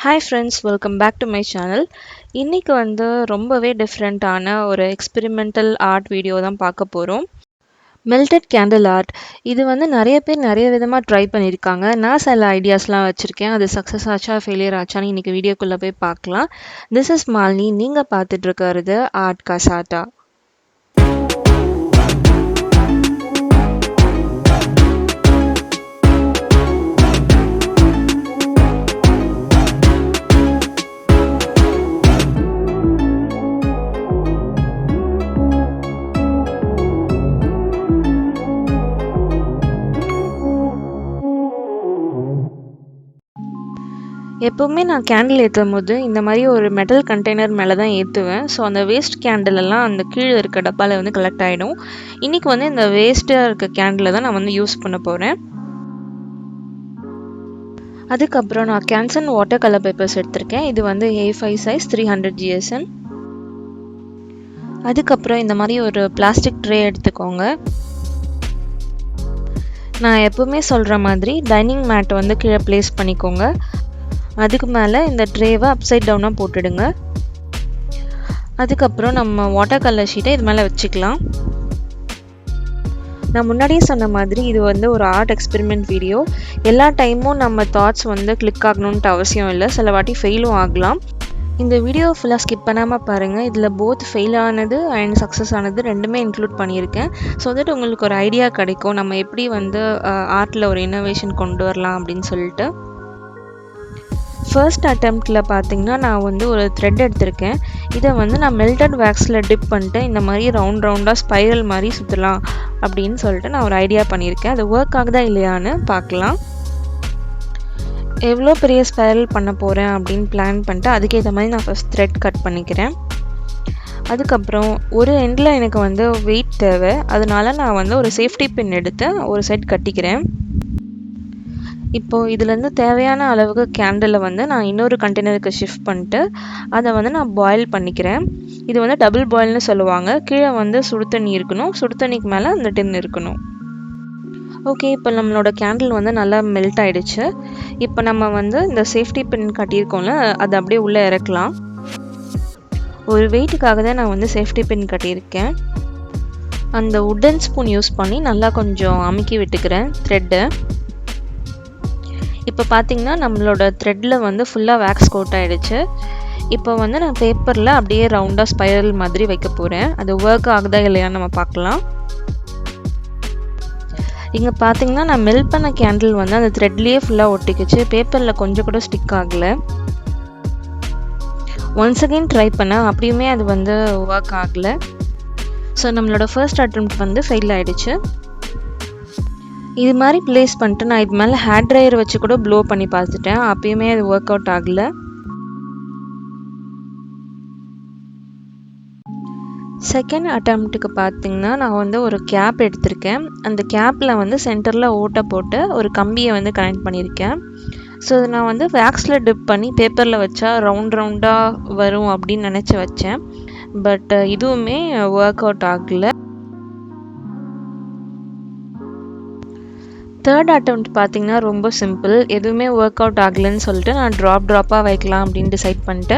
Hi friends, welcome back to my channel. இன்னைக்கு ரொம்பவே டிஃப்ரெண்ட்டான ஒரு எக்ஸ்பெரிமெண்டல் ஆர்ட் வீடியோ தான் பார்க்க போறோம். Melted candle art. இது நிறைய பேர் நிறைய விதமா ட்ரை பண்ணியிருக்காங்க. நான் சில ஐடியாஸ்லாம் வச்சிருக்கேன். அது சக்ஸஸ் ஆச்சா, ஃபெயிலியர் ஆச்சான்னு இன்னைக்கு வீடியோக்குள்ள போய் பார்க்கலாம். This is Malini. நீங்க பார்த்துட்டு இருக்கிறது ஆர்ட் கசாட்டா. எப்பவுமே நான் கேண்டில் ஏற்றும்போது இந்த மாதிரி ஒரு மெட்டல் கண்டெய்னர் மேலே தான் ஏற்றுவேன். ஸோ அந்த வேஸ்ட் கேண்டில் எல்லாம் அந்த கீழே இருக்க டப்பாவில் கலெக்ட் ஆகிடும். இன்றைக்கி இந்த வேஸ்ட்டாக இருக்க கேண்டிலை தான் நான் யூஸ் பண்ண போகிறேன். அதுக்கப்புறம் நான் கேன்சன் வாட்டர் கலர் பேப்பர்ஸ் எடுத்திருக்கேன். இது A5 சைஸ் 300 GSM. அதுக்கப்புறம் இந்த மாதிரி ஒரு பிளாஸ்டிக் ட்ரே எடுத்துக்கோங்க. நான் எப்பவுமே சொல்கிற மாதிரி டைனிங் மேட் கீழே ப்ளேஸ் பண்ணிக்கோங்க. அதுக்கு மேலே இந்த ட்ரேவை அப்சைட் டவுனாக போட்டுடுங்க. அதுக்கப்புறம் நம்ம வாட்டர் கலர் ஷீட்டை இது மேலே வச்சுக்கலாம். நான் முன்னாடியே சொன்ன மாதிரி இது ஒரு ஆர்ட் எக்ஸ்பெரிமெண்ட் வீடியோ. எல்லா டைமும் நம்ம தாட்ஸ் கிளிக் ஆகணுன்ட்டு அவசியம் இல்லை. சில வாட்டி ஃபெயிலும் ஆகலாம். இந்த வீடியோ ஃபுல்லாக ஸ்கிப் பண்ணாமல் பாருங்கள். இதில் போத் ஃபெயில் ஆனது அண்ட் சக்ஸஸ் ஆனது ரெண்டுமே இன்க்ளூட் பண்ணியிருக்கேன். ஸோ தட் உங்களுக்கு ஒரு ஐடியா கிடைக்கும் நம்ம எப்படி ஆர்ட்டில் ஒரு இன்னோவேஷன் கொண்டு வரலாம் அப்படின்னு சொல்லிட்டு. ஃபர்ஸ்ட் அட்டெம்ப்டில் பார்த்தீங்கன்னா நான் ஒரு த்ரெட் எடுத்திருக்கேன். இதை நான் மெல்டட் வேக்ஸில் டிப் பண்ணிட்டு இந்த மாதிரி ரவுண்டாக ஸ்பைரல் மாதிரி சுற்றலாம் அப்படின்னு சொல்லிட்டு நான் ஒரு ஐடியா பண்ணியிருக்கேன். அது ஒர்க் ஆகுதா இல்லையான்னு பார்க்கலாம். எவ்வளோ பெரிய ஸ்பைரல் பண்ண போகிறேன் அப்படின்னு பிளான் பண்ணிட்டு அதுக்கேற்ற மாதிரி நான் ஃபஸ்ட் த்ரெட் கட் பண்ணிக்கிறேன். அதுக்கப்புறம் ஒரு எண்டில் எனக்கு வெயிட் தேவை. அதனால நான் ஒரு சேஃப்டி பின் எடுத்து ஒரு செட் கட்டிக்கிறேன். இப்போது இதுலேருந்து தேவையான அளவுக்கு கேண்டிலை நான் இன்னொரு கண்டெய்னருக்கு ஷிஃப்ட் பண்ணிட்டு அதை நான் பாயில் பண்ணிக்கிறேன். இது டபுள் பாயில்னு சொல்லுவாங்க. கீழே சுடு தண்ணி இருக்கணும், சுடு தண்ணிக்கு மேலே அந்த டின் இருக்கணும். ஓகே, இப்போ நம்மளோட கேண்டில் நல்லா மெல்ட் ஆகிடுச்சு. இப்போ நம்ம இந்த சேஃப்டி பின் கட்டியிருக்கோம்ல, அதை அப்படியே உள்ளே இறக்கலாம். ஒரு வெயிட்டுக்காக தான் நான் சேஃப்டி பின் கட்டியிருக்கேன். அந்த உட்டன் ஸ்பூன் யூஸ் பண்ணி நல்லா கொஞ்சம் அமுக்கி விட்டுக்கிறேன் த்ரெட்டை. இப்போ பார்த்தீங்கன்னா நம்மளோட த்ரெட்டில் ஃபுல்லாக வேக்ஸ் கோட் ஆகிடுச்சு. இப்போ நான் பேப்பரில் அப்படியே ரவுண்டாக ஸ்பைரல் மாதிரி வைக்க போகிறேன். அது ஒர்க் ஆகுதா இல்லையான்னு நம்ம பார்க்கலாம். இங்கே பார்த்தீங்கன்னா நான் மெல்ட் பண்ண கேண்டில் அந்த த்ரெட்லேயே ஃபுல்லாக ஒட்டிக்கிச்சு. பேப்பரில் கொஞ்சம் கூட ஸ்டிக் ஆகலை. ஒன்ஸ் அகெயின் ட்ரை பண்ணேன், அப்படியுமே அது ஒர்க் ஆகலை. ஸோ நம்மளோட ஃபர்ஸ்ட் அட்டெம்ப்ட் ஃபெயில் ஆகிடுச்சு. இது மாதிரி ப்ளேஸ் பண்ணிட்டு நான் இது மேலே ஹேர் ட்ரையர் வச்சு கூட ப்ளோ பண்ணி பார்த்துட்டேன். அப்பயுமே அது ஒர்க் அவுட் ஆகலை. செகண்ட் அட்டெம்ப்ட்டுக்கு பார்த்தீங்கன்னா நான் ஒரு கேப் எடுத்திருக்கேன். அந்த கேப்பில் சென்டரில் ஓட்டை போட்டு ஒரு கம்பியை கனெக்ட் பண்ணியிருக்கேன். ஸோ அதை நான் வேக்ஸில் டிப் பண்ணி பேப்பரில் வச்சா ரவுண்டாக வரும் அப்படின்னு நினச்சி வச்சேன். பட் இதுவுமே ஒர்க் அவுட் ஆகலை. தேர்ட் அட்டெம்ப்ட் பார்த்தீங்கன்னா ரொம்ப சிம்பிள். எதுவுமே ஒர்க் அவுட் ஆகலைன்னு சொல்லிட்டு நான் ட்ராப்பாக வைக்கலாம் அப்படின்னு டிசைட் பண்ணிட்டு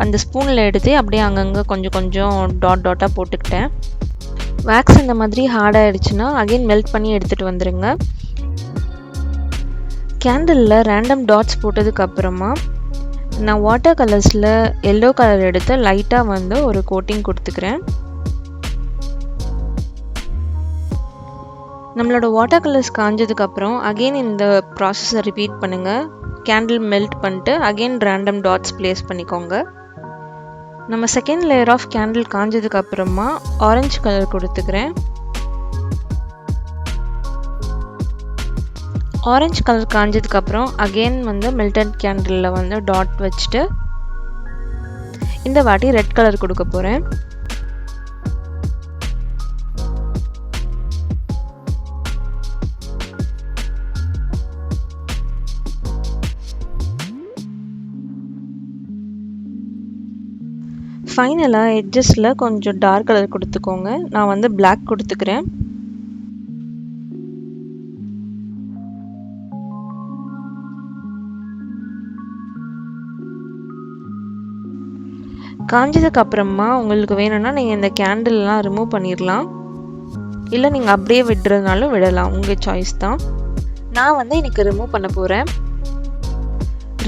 அந்த ஸ்பூனில் எடுத்து அப்படியே அங்கங்கே கொஞ்சம் டாட்டாக போட்டுக்கிட்டேன். வேக்ஸ் இந்த மாதிரி ஹார்டாகிடுச்சுன்னா அகெயின் மெல்ட் பண்ணி எடுத்துகிட்டு வந்துடுங்க. கேண்டிலில் ரேண்டம் டாட்ஸ் போட்டதுக்கப்புறமா நான் வாட்டர் கலர்ஸில் எல்லோ கலர் எடுத்து லைட்டாக ஒரு கோட்டிங் கொடுத்துக்கிறேன். நம்மளோட வாட்டர் கலர்ஸ் காஞ்சதுக்கப்புறம் அகெயின் இந்த ப்ராசஸை ரிப்பீட் பண்ணுங்கள். கேண்டில் மெல்ட் பண்ணிட்டு அகெயின் ரேண்டம் டாட்ஸ் ப்ளேஸ் பண்ணிக்கோங்க. நம்ம செகண்ட் லேயர் ஆஃப் கேண்டில் காஞ்சதுக்கப்புறமா ஆரஞ்சு கலர் கொடுத்துக்கிறேன். ஆரஞ்சு கலர் காஞ்சதுக்கப்புறம் அகெயின் மெல்டட் கேண்டிலில் டாட் வச்சுட்டு இந்த வாட்டி ரெட் கலர் கொடுக்க போகிறேன். ஃபைனலாக எட்ஜஸில் கொஞ்சம் டார்க் கலர் கொடுத்துக்கோங்க. நான் பிளாக் கொடுத்துக்கிறேன். காஞ்சதுக்கு அப்புறமா உங்களுக்கு வேணும்னா நீங்கள் இந்த கேண்டில்லாம் ரிமூவ் பண்ணிடலாம், இல்லை நீங்கள் அப்படியே விடுறதுனாலும் விடலாம், உங்கள் சாய்ஸ் தான். நான் வந்து இன்னைக்கு ரிமூவ் பண்ண போகிறேன்.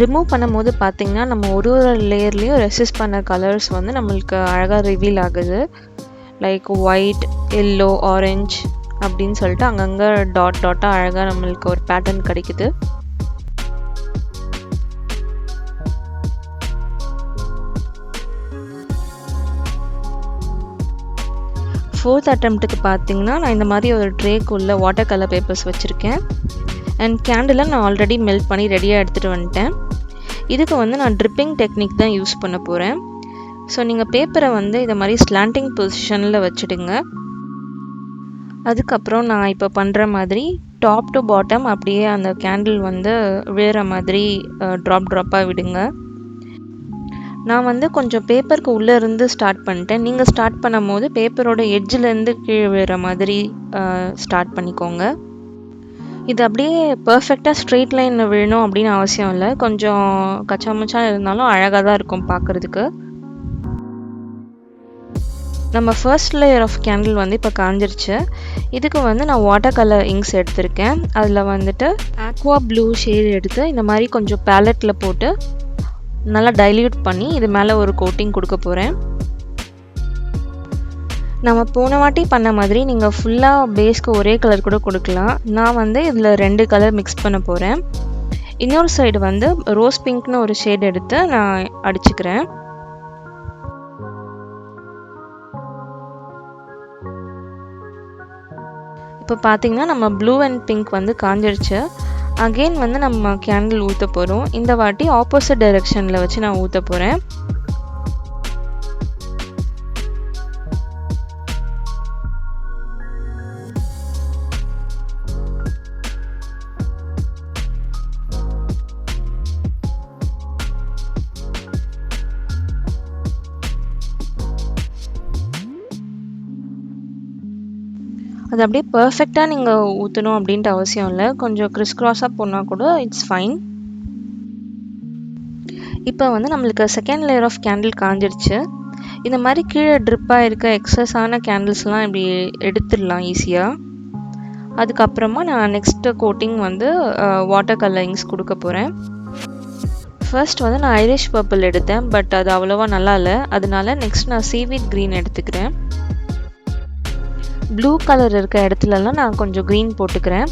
ரிமூவ் பண்ணும்போது பார்த்தீங்கன்னா நம்ம ஒரு லேயர்லேயும் ரெசிஸ்ட் பண்ண கலர்ஸ் வந்து நம்மளுக்கு அழகாக ரிவீல் ஆகுது. லைக் ஒயிட், எல்லோ, ஆரஞ்ச் அப்படின்னு சொல்லிட்டு அங்கங்கே டாட் டாட்டாக அழகாக நம்மளுக்கு ஒரு பேட்டர்ன் கிடைக்குது. ஃபோர்த் அட்டெம்ப்ட்டுக்கு பார்த்தீங்கன்னா நான் இந்த மாதிரி ஒரு ட்ரேக்குள்ளே வாட்டர் கலர் பேப்பர்ஸ் வச்சுருக்கேன். அண்ட் கேண்டிலை நான் ஆல்ரெடி மெல்ட் பண்ணி ரெடியாக எடுத்துகிட்டு வந்துட்டேன். இதுக்கு வந்து நான் ட்ரிப்பிங் டெக்னிக் தான் யூஸ் பண்ண போகிறேன். ஸோ நீங்கள் பேப்பரை வந்து இதை மாதிரி ஸ்லாண்டிங் பொசிஷனில் வச்சுடுங்க. அதுக்கப்புறம் நான் இப்போ பண்ணுற மாதிரி டாப் டு பாட்டம் அப்படியே அந்த கேண்டில் வந்து விழுற மாதிரி ட்ராப்பாக விடுங்க. நான் வந்து கொஞ்சம் பேப்பருக்கு உள்ளே இருந்து ஸ்டார்ட் பண்ணிட்டேன். நீங்கள் ஸ்டார்ட் பண்ணும் போது பேப்பரோட எட்ஜிலேருந்து கீழே விழுற மாதிரி ஸ்டார்ட் பண்ணிக்கோங்க. இது அப்படியே பர்ஃபெக்டாக ஸ்ட்ரெயிட் லைனில் விழணும் அப்படின்னு அவசியம் இல்லை. கொஞ்சம் கச்சாமச்சா இருந்தாலும் அழகாக தான் இருக்கும் பார்க்குறதுக்கு. நம்ம ஃபர்ஸ்ட் லேயர் ஆஃப் கேண்டில் வந்து இப்போ காஞ்சிருச்சு. இதுக்கு வந்து நான் வாட்டர் கலர் இங்க்ஸ் எடுத்திருக்கேன். அதில் வந்துட்டு ஆக்வா ப்ளூ ஷேட் எடுத்து இந்த மாதிரி கொஞ்சம் பேலட்டில் போட்டு நல்லா டைல்யூட் பண்ணி இது மேலே ஒரு கோட்டிங் கொடுக்க போகிறேன். நம்ம போன வாட்டி பண்ண மாதிரி நீங்கள் ஃபுல்லாக பேஸ்க்கு ஒரே கலர் கூட கொடுக்கலாம். நான் வந்து இதில் 2 கலர் மிக்ஸ் பண்ண போகிறேன். இன்னொரு சைடு வந்து ரோஸ் பிங்க்னு ஒரு ஷேட் எடுத்து நான் அடிச்சுக்கிறேன். இப்போ பார்த்தீங்கன்னா நம்ம ப்ளூ அண்ட் பிங்க் வந்து காஞ்சிருச்சு. அகெயின் வந்து நம்ம கேண்டில் ஊற்ற போகிறோம். இந்த வாட்டி ஆப்போசிட் டைரெக்ஷனில் வச்சு நான் ஊற்ற போகிறேன். அது அப்படியே பர்ஃபெக்டாக நீங்கள் ஊற்றணும் அப்படின்ட்டு அவசியம் இல்லை. கொஞ்சம் கிறிஸ்க்ராஸாக போனால் கூட இட்ஸ் ஃபைன். இப்போ வந்து நம்மளுக்கு செகண்ட் லேயர் ஆஃப் கேண்டில் காஞ்சிருச்சு. இந்த மாதிரி கீழே ட்ரிப்பாக இருக்க எக்ஸஸான கேண்டில்ஸ்லாம் இப்படி எடுத்துடலாம் ஈஸியாக. அதுக்கப்புறமா நான் நெக்ஸ்ட்டு கோட்டிங் வந்து வாட்டர் கலரிங்ஸ் கொடுக்க போகிறேன். ஃபர்ஸ்ட் வந்து நான் ஐரிஷ் பர்பிள் எடுத்தேன், பட் அது அவ்வளோவா நல்லா இல்லை. அதனால நெக்ஸ்ட் நான் சீவீட் க்ரீன் எடுத்துக்கிறேன். ப்ளூ கலர் இருக்க இடத்துலலாம் நான் கொஞ்சம் க்ரீன் போட்டுக்கிறேன்.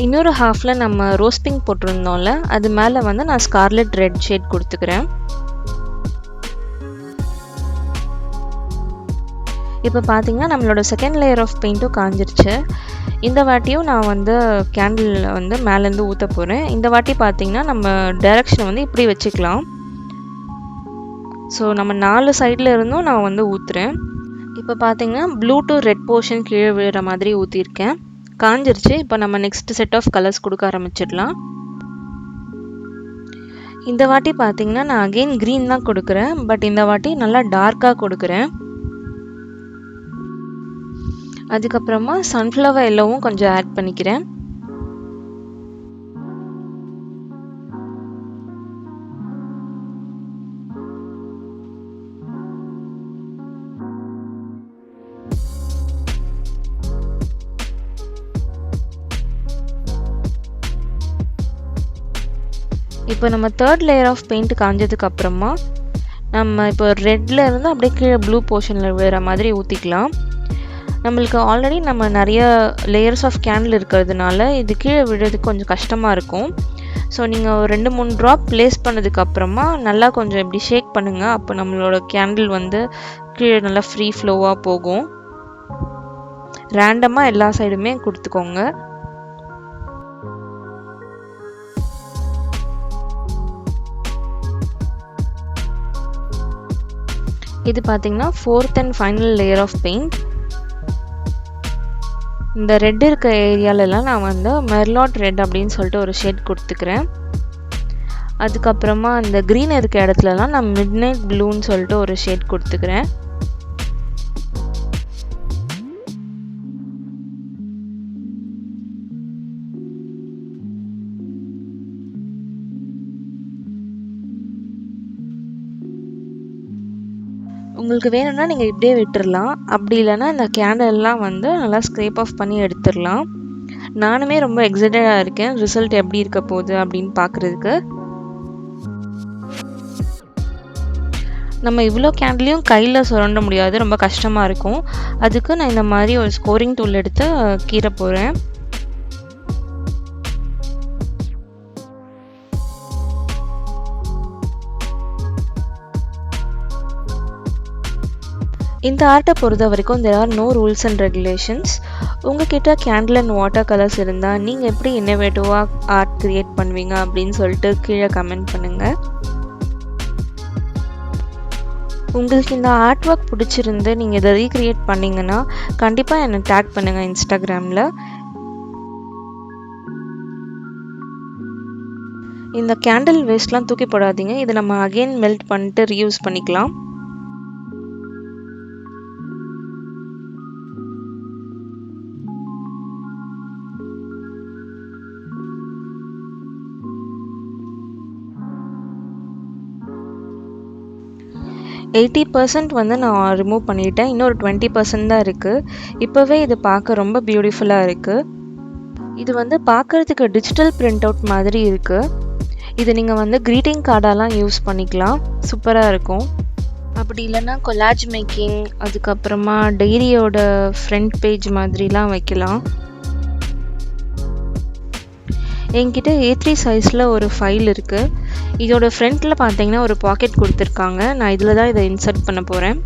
இன்னொரு ஹாஃபில் நம்ம ரோஸ் பிங்க் போட்டிருந்தோம்ல, அது மேலே வந்து நான் ஸ்கார்லெட் ரெட் ஷேட் கொடுத்துக்கிறேன். இப்போ பார்த்தீங்கன்னா நம்மளோட செகண்ட் லேயர் ஆஃப் பெயிண்ட்டும் காஞ்சிருச்சு. இந்த வாட்டியும் நான் வந்து கேண்டில் வந்து மேலேருந்து ஊற்ற போகிறேன். இந்த வாட்டி பார்த்தீங்கன்னா நம்ம டைரக்ஷன் வந்து இப்படி வச்சுக்கலாம். ஸோ நம்ம 4 சைடில் இருந்தும் நான் வந்து ஊற்றுறேன். இப்போ பார்த்தீங்கன்னா ப்ளூ டு ரெட் போர்ஷன் கீழே விழுற மாதிரி ஊற்றிருக்கேன். காஞ்சிருச்சு. இப்போ நம்ம நெக்ஸ்ட் செட் ஆஃப் கலர்ஸ் கொடுக்க ஆரம்பிச்சிடலாம். இந்த வாட்டி பார்த்தீங்கன்னா நான் அகெயின் க்ரீன் தான் கொடுக்குறேன், பட் இந்த வாட்டி நல்லா டார்க்காக கொடுக்குறேன். அதுக்கப்புறமா சன்ஃப்ளவர் எல்லோவும் கொஞ்சம் ஆட் பண்ணிக்கிறேன். இப்போ நம்ம தேர்ட் லேயர் ஆஃப் பெயிண்ட் காஞ்சதுக்கு அப்புறமா நம்ம இப்போ ரெட்டில் இருந்து அப்படியே கீழே ப்ளூ போர்ஷனில் விழுற மாதிரி ஊற்றிக்கலாம். நம்மளுக்கு ஆல்ரெடி நம்ம நிறைய லேயர்ஸ் ஆஃப் கேண்டில் இருக்கிறதுனால இது கீழே விழுறதுக்கு கொஞ்சம் கஷ்டமாக இருக்கும். ஸோ நீங்கள் ஒரு 2-3 ட்ராப் ப்ளேஸ் பண்ணதுக்கப்புறமா நல்லா கொஞ்சம் இப்படி ஷேக் பண்ணுங்கள். அப்போ நம்மளோட கேண்டில் வந்து கீழே நல்லா ஃப்ரீ ஃப்ளோவாக போகும். ரேண்டமாக எல்லா சைடுமே கொடுத்துக்கோங்க. இது பார்த்தீங்கன்னா 4th and final layer of paint. இந்த ரெட் இருக்க ஏரியாலலாம் நான் வந்து மெர்லாட் ரெட் அப்படின்னு சொல்லிட்டு ஒரு ஷேட் கொடுத்துக்கிறேன். அதுக்கப்புறமா அந்த க்ரீன் இருக்க இடத்துலலாம் நான் மிட்நைட் ப்ளூன்னு சொல்லிட்டு ஒரு ஷேட் கொடுத்துக்கிறேன். உங்களுக்கு வேணும்னா நீங்கள் இப்படியே விட்டுறலாம். அப்படி இல்லைன்னா இந்த கேண்டல்லாம் வந்து நல்லா ஸ்க்ரேப் ஆஃப் பண்ணி எடுத்துடலாம். நானுமே ரொம்ப எக்ஸைட்டடாக இருக்கேன் ரிசல்ட் எப்படி இருக்க போகுது அப்படின்னு பார்க்குறதுக்கு. நம்ம இவ்வளோ கேண்டிலையும் கையில் சுரண்ட முடியாது, ரொம்ப கஷ்டமாக இருக்கும். அதுக்கு நான் இந்த மாதிரி ஒரு ஸ்கோரிங் டூல் எடுத்து கீற போகிறேன். இந்த ஆர்ட்டை பொறுத்த வரைக்கும் there are no rules and regulations. உங்ககிட்ட கேண்டில் அண்ட் வாட்டர் கலர்ஸ் இருந்தால் நீங்கள் எப்படி இன்னோவேட்டிவாக ஆர்ட் க்ரியேட் பண்ணுவீங்க அப்படின்னு சொல்லிட்டு கீழே கமெண்ட் பண்ணுங்கள். உங்களுக்கு இந்த ஆர்ட் ஒர்க் பிடிச்சிருந்து நீங்கள் இதை ரீக்ரியேட் பண்ணிங்கன்னா கண்டிப்பாக என்னை டேக் பண்ணுங்கள் இன்ஸ்டாகிராமில். இந்த கேண்டில் வேஸ்ட்லாம் தூக்கி போடாதீங்க, இதை நம்ம அகெயின் மெல்ட் பண்ணிட்டு ரீயூஸ் பண்ணிக்கலாம். எயிட்டி % வந்து நான் ரிமூவ் பண்ணிட்டேன். இன்னொரு 20% தான் இருக்குது. இப்போவே இது பார்க்க ரொம்ப பியூட்டிஃபுல்லாக இருக்குது. இது வந்து பார்க்குறதுக்கு டிஜிட்டல் பிரிண்ட் அவுட் மாதிரி இருக்குது. இது நீங்கள் வந்து க்ரீட்டிங் கார்டாலாம் யூஸ் பண்ணிக்கலாம், சூப்பராக இருக்கும். அப்படி இல்லைன்னா கொலாஜ் மேக்கிங், அதுக்கப்புறமா டைரியோட ஃப்ரண்ட் பேஜ் மாதிரிலாம் வைக்கலாம். என்கிட்ட A3 சைஸில் ஒரு ஃபைல் இருக்குது. இதோட ஃப்ரண்ட்டில் பார்த்தீங்கன்னா ஒரு பாக்கெட் கொடுத்துருக்காங்க. நான் இதில் தான் இதை இன்சர்ட் பண்ண போகிறேன்.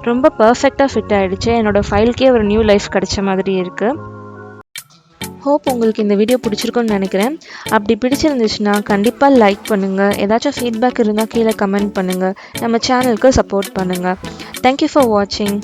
ரொம்ப பர்ஃபெக்டாக ஃபிட் ஆகிடுச்சு. என்னோடய ஃபைலுக்கே ஒரு நியூ லைஃப் கிடைச்ச மாதிரி இருக்குது. ஹோப் உங்களுக்கு இந்த வீடியோ பிடிச்சிருக்குன்னு நினைக்கிறேன். அப்படி பிடிச்சிருந்துச்சுன்னா கண்டிப்பாக லைக் பண்ணுங்கள். ஏதாச்சும் ஃபீட்பேக் இருந்தால் கீழே கமெண்ட் பண்ணுங்கள். நம்ம சேனலுக்கு சப்போர்ட் பண்ணுங்கள். தேங்க்யூ ஃபார் வாட்சிங்.